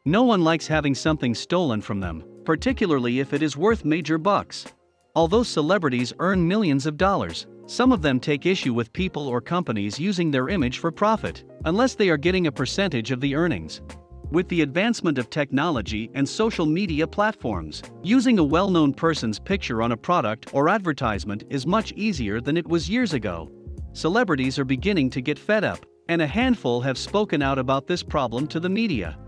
No one likes having something stolen from them, particularly if it is worth major bucks. Although celebrities earn millions of dollars, some of them take issue with people or companies using their image for profit, unless they are getting a percentage of the earnings. With the advancement of technology and social media platforms, using a well-known person's picture on a product or advertisement is much easier than it was years ago. Celebrities are beginning to get fed up, and a handful have spoken out about this problem to the media,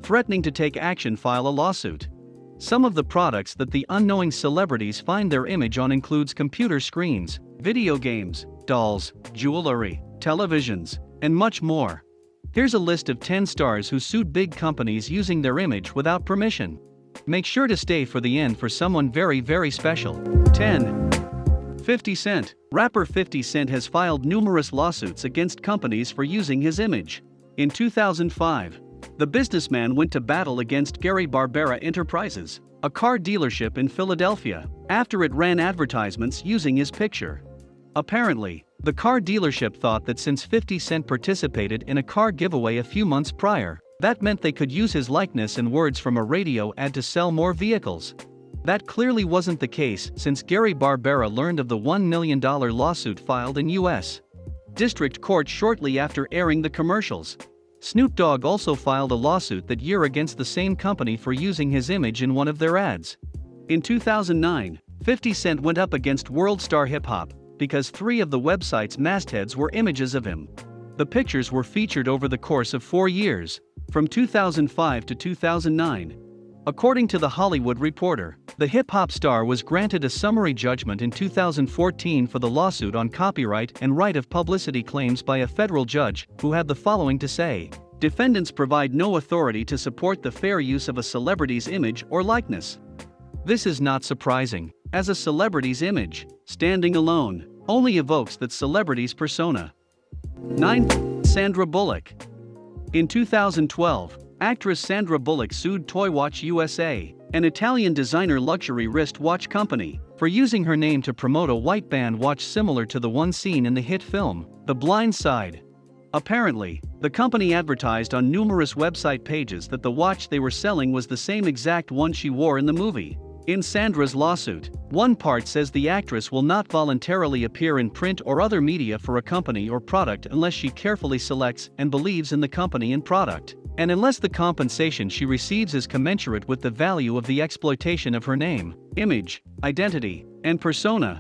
threatening to take action, file a lawsuit. Some of the products that the unknowing celebrities find their image on includes computer screens, video games, dolls, jewelry, televisions, and much more. Here's a list of 10 stars who sued big companies using their image without permission. Make sure to stay for the end for someone very, very special. 10. 50 Cent. Rapper 50 Cent has filed numerous lawsuits against companies for using his image. In 2005, the businessman went to battle against Gary Barbera Enterprises, a car dealership in Philadelphia, after it ran advertisements using his picture. Apparently, the car dealership thought that since 50 Cent participated in a car giveaway a few months prior, that meant they could use his likeness and words from a radio ad to sell more vehicles. That clearly wasn't the case, since Gary Barbera learned of the $1 million lawsuit filed in U.S. District Court shortly after airing the commercials. Snoop Dogg also filed a lawsuit that year against the same company for using his image in one of their ads. In 2009, 50 Cent went up against World Star Hip Hop because 3 of the website's mastheads were images of him. The pictures were featured over the course of 4 years, from 2005 to 2009. According to The Hollywood Reporter, the hip-hop star was granted a summary judgment in 2014 for the lawsuit on copyright and right of publicity claims by a federal judge, who had the following to say: defendants provide no authority to support the fair use of a celebrity's image or likeness. This is not surprising, as a celebrity's image, standing alone, only evokes that celebrity's persona. 9. Sandra Bullock. In 2012, actress Sandra Bullock sued Toywatch USA, an Italian designer luxury wristwatch company, for using her name to promote a white band watch similar to the one seen in the hit film, The Blind Side. Apparently, the company advertised on numerous website pages that the watch they were selling was the same exact one she wore in the movie. In Sandra's lawsuit, one part says the actress will not voluntarily appear in print or other media for a company or product unless she carefully selects and believes in the company and product, and unless the compensation she receives is commensurate with the value of the exploitation of her name, image, identity, and persona.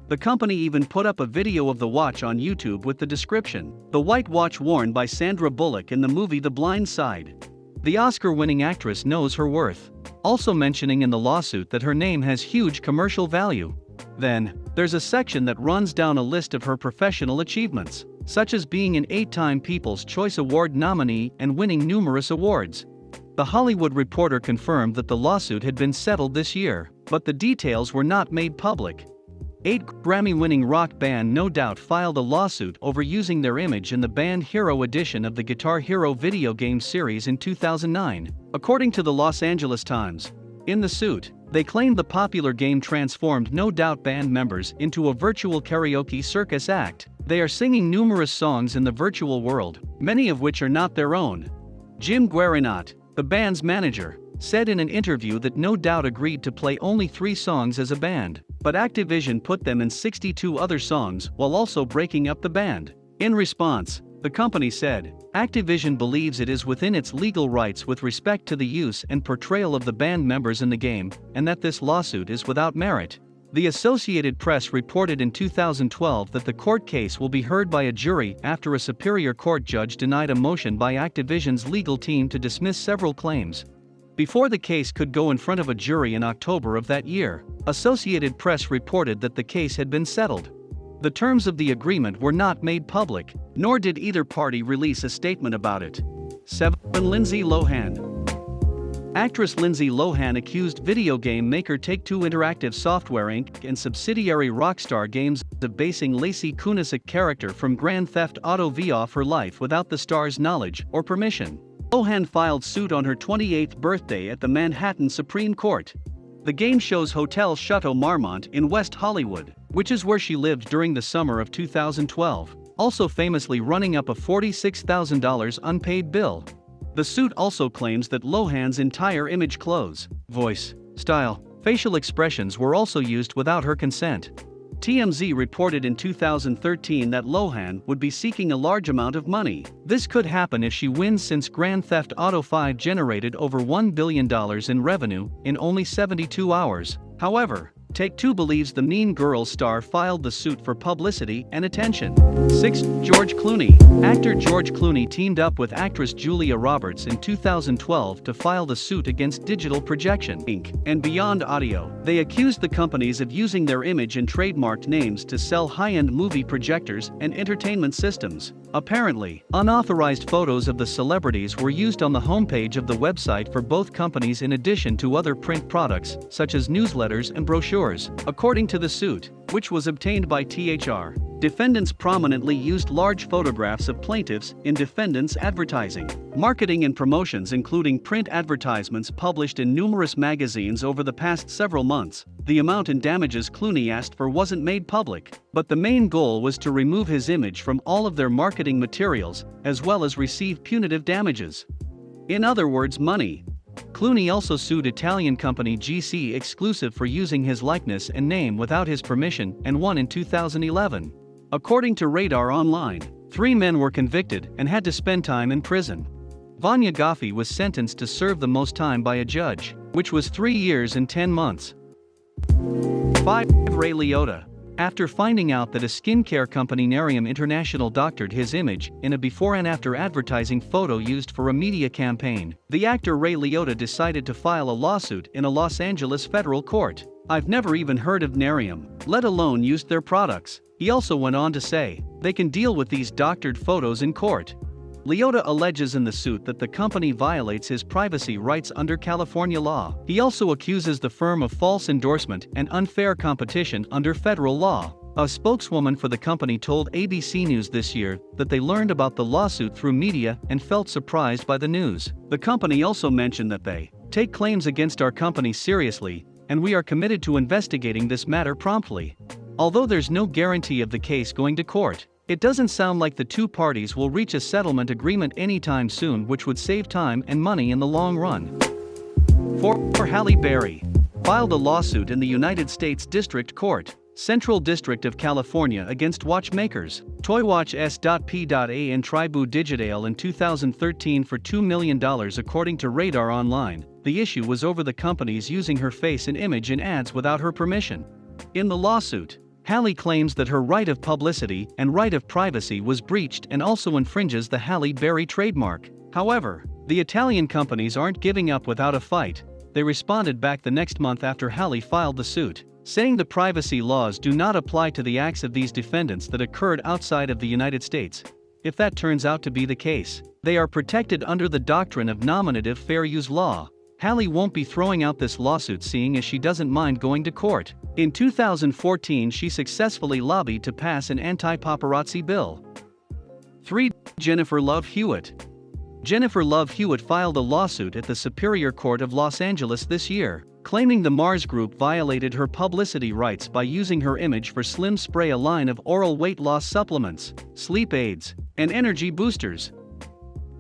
The company even put up a video of the watch on YouTube with the description, "The white watch worn by Sandra Bullock in the movie The Blind Side." The Oscar-winning actress knows her worth, also mentioning in the lawsuit that her name has huge commercial value. Then, there's a section that runs down a list of her professional achievements, such as being an 8-time People's Choice Award nominee and winning numerous awards. The Hollywood Reporter confirmed that the lawsuit had been settled this year, but the details were not made public. 8 Grammy-winning rock band No Doubt filed a lawsuit over using their image in the Band Hero edition of the Guitar Hero video game series in 2009, according to the Los Angeles Times. In the suit, they claimed the popular game transformed No Doubt band members into a virtual karaoke circus act. They are singing numerous songs in the virtual world, many of which are not their own. Jim Guarinot, the band's manager, said in an interview that No Doubt agreed to play only 3 songs as a band, but Activision put them in 62 other songs while also breaking up the band. In response, the company said, Activision believes it is within its legal rights with respect to the use and portrayal of the band members in the game, and that this lawsuit is without merit. The Associated Press reported in 2012 that the court case will be heard by a jury after a Superior Court judge denied a motion by Activision's legal team to dismiss several claims. Before the case could go in front of a jury in October of that year, Associated Press reported that the case had been settled. The terms of the agreement were not made public, nor did either party release a statement about it. 7. Lindsay Lohan. Actress Lindsay Lohan accused video game maker Take-Two Interactive Software Inc. and subsidiary Rockstar Games of basing Lacey Kunisik character from Grand Theft Auto V off her life without the star's knowledge or permission. Lohan filed suit on her 28th birthday at the Manhattan Supreme Court. The game shows Hotel Chateau Marmont in West Hollywood, which is where she lived during the summer of 2012, also famously running up a $46,000 unpaid bill. The suit also claims that Lohan's entire image, clothes, voice, style, facial expressions were also used without her consent. TMZ reported in 2013 that Lohan would be seeking a large amount of money. This could happen if she wins, since Grand Theft Auto V generated over $1 billion in revenue in only 72 hours. However, Take-Two believes the Mean Girls star filed the suit for publicity and attention. 6. George Clooney. Actor George Clooney teamed up with actress Julia Roberts in 2012 to file the suit against Digital Projection, Inc. and Beyond Audio. They accused the companies of using their image and trademarked names to sell high-end movie projectors and entertainment systems. Apparently, unauthorized photos of the celebrities were used on the homepage of the website for both companies, in addition to other print products, such as newsletters and brochures. According to the suit, which was obtained by THR, defendants prominently used large photographs of plaintiffs in defendants' advertising, marketing and promotions, including print advertisements published in numerous magazines over the past several months. The amount in damages Clooney asked for wasn't made public, but the main goal was to remove his image from all of their marketing materials, as well as receive punitive damages. In other words, money. Clooney also sued Italian company GC Exclusive for using his likeness and name without his permission and won in 2011. According to Radar Online, 3 men were convicted and had to spend time in prison. Vanya Goffi was sentenced to serve the most time by a judge, which was 3 years and 10 months. 5. Ray Liotta. After finding out that a skincare company Narium International doctored his image in a before and after advertising photo used for a media campaign, the actor Ray Liotta decided to file a lawsuit in a Los Angeles federal court. "I've never even heard of Narium, let alone used their products." He also went on to say, "They can deal with these doctored photos in court." Liotta alleges in the suit that the company violates his privacy rights under California law. He also accuses the firm of false endorsement and unfair competition under federal law. A spokeswoman for the company told ABC News this year that they learned about the lawsuit through media and felt surprised by the news. The company also mentioned that they take claims against our company seriously, and we are committed to investigating this matter promptly. Although there's no guarantee of the case going to court, it doesn't sound like the two parties will reach a settlement agreement anytime soon, which would save time and money in the long run. 4. Halle Berry filed a lawsuit in the United States District Court, Central District of California, against watchmakers ToyWatch S.P.A and Tribu Digital in 2013 for $2 million, according to Radar Online. The issue was over the companies using her face and image in ads without her permission. In the lawsuit, Halle claims that her right of publicity and right of privacy was breached and also infringes the Halle Berry trademark. However, the Italian companies aren't giving up without a fight. They responded back the next month after Halle filed the suit, saying the privacy laws do not apply to the acts of these defendants that occurred outside of the United States. If that turns out to be the case, they are protected under the doctrine of nominative fair use law. Halle won't be throwing out this lawsuit, seeing as she doesn't mind going to court. In 2014, she successfully lobbied to pass an anti-paparazzi bill. 3. Jennifer Love Hewitt. Jennifer Love Hewitt filed a lawsuit at the Superior Court of Los Angeles this year, claiming the Mars Group violated her publicity rights by using her image for Slim Spray, a line of oral weight loss supplements, sleep aids, and energy boosters.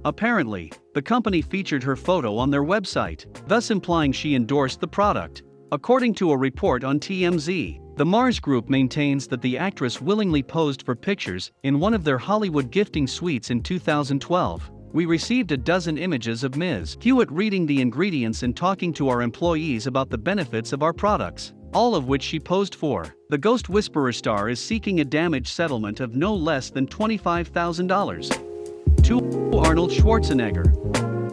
Apparently, the company featured her photo on their website, thus implying she endorsed the product. According to a report on TMZ, the Mars Group maintains that the actress willingly posed for pictures in one of their Hollywood gifting suites in 2012. "We received a dozen images of Ms. Hewitt reading the ingredients and talking to our employees about the benefits of our products, all of which she posed for." The Ghost Whisperer star is seeking a damage settlement of no less than $25,000. 2. Arnold Schwarzenegger.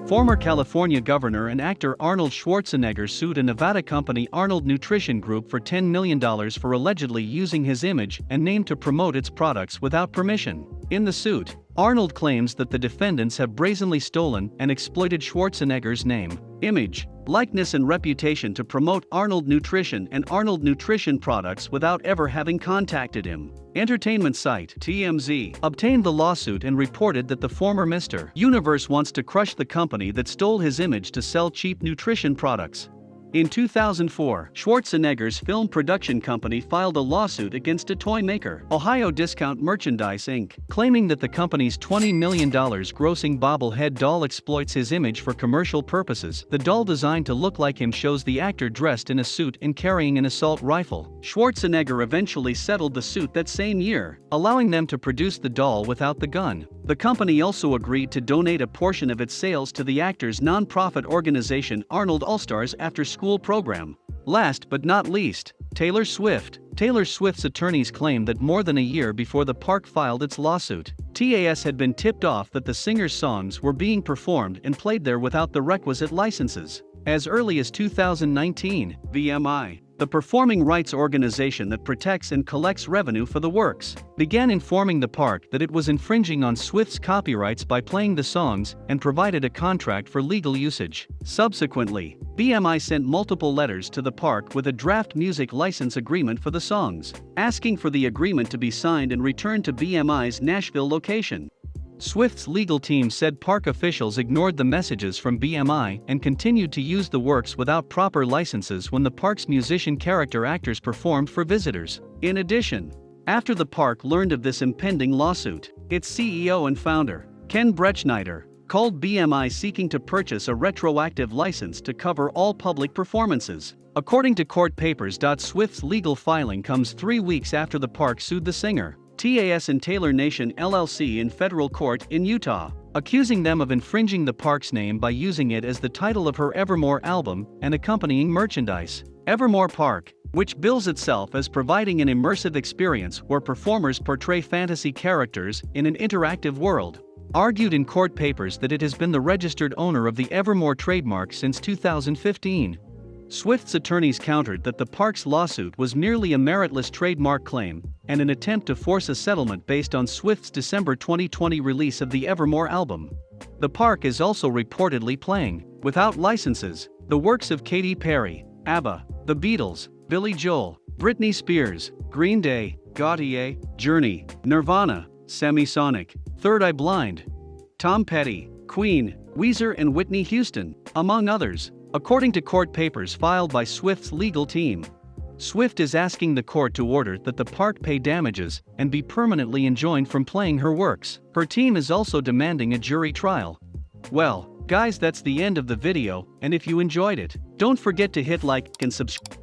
Former California governor and actor Arnold Schwarzenegger sued a Nevada company, Arnold Nutrition Group, for $10 million for allegedly using his image and name to promote its products without permission. In the suit, Arnold claims that the defendants have brazenly stolen and exploited Schwarzenegger's name, image, likeness and reputation to promote Arnold Nutrition and Arnold Nutrition products without ever having contacted him. Entertainment site TMZ obtained the lawsuit and reported that the former Mr. Universe wants to crush the company that stole his image to sell cheap nutrition products. In 2004, Schwarzenegger's film production company filed a lawsuit against a toy maker, Ohio Discount Merchandise Inc., claiming that the company's $20 million grossing bobblehead doll exploits his image for commercial purposes. The doll designed to look like him shows the actor dressed in a suit and carrying an assault rifle. Schwarzenegger eventually settled the suit that same year, allowing them to produce the doll without the gun. The company also agreed to donate a portion of its sales to the actor's non-profit organization Arnold All-Stars after-school program. Last but not least, Taylor Swift. Taylor Swift's attorneys claim that more than a year before the park filed its lawsuit, TAS had been tipped off that the singer's songs were being performed and played there without the requisite licenses. As early as 2019, BMI, the performing rights organization that protects and collects revenue for the works, began informing the park that it was infringing on Swift's copyrights by playing the songs and provided a contract for legal usage. Subsequently, BMI sent multiple letters to the park with a draft music license agreement for the songs, asking for the agreement to be signed and returned to BMI's Nashville location. Swift's legal team said park officials ignored the messages from BMI and continued to use the works without proper licenses when the park's musician character actors performed for visitors. In addition, after the park learned of this impending lawsuit, its CEO and founder, Ken Bretschneider, called BMI seeking to purchase a retroactive license to cover all public performances. According to court papers, Swift's legal filing comes 3 weeks after the park sued the singer, TAS and Taylor Nation LLC in federal court in Utah, accusing them of infringing the park's name by using it as the title of her Evermore album and accompanying merchandise. Evermore Park, which bills itself as providing an immersive experience where performers portray fantasy characters in an interactive world, argued in court papers that it has been the registered owner of the Evermore trademark since 2015. Swift's attorneys countered that the park's lawsuit was merely a meritless trademark claim and an attempt to force a settlement based on Swift's December 2020 release of the Evermore album. The park is also reportedly playing, without licenses, the works of Katy Perry, ABBA, The Beatles, Billy Joel, Britney Spears, Green Day, Gotye, Journey, Nirvana, Semisonic, Third Eye Blind, Tom Petty, Queen, Weezer and Whitney Houston, among others, according to court papers filed by Swift's legal team. Swift is asking the court to order that the park pay damages and be permanently enjoined from playing her works. Her team is also demanding a jury trial. Well, guys, that's the end of the video, and if you enjoyed it, don't forget to hit like and subscribe.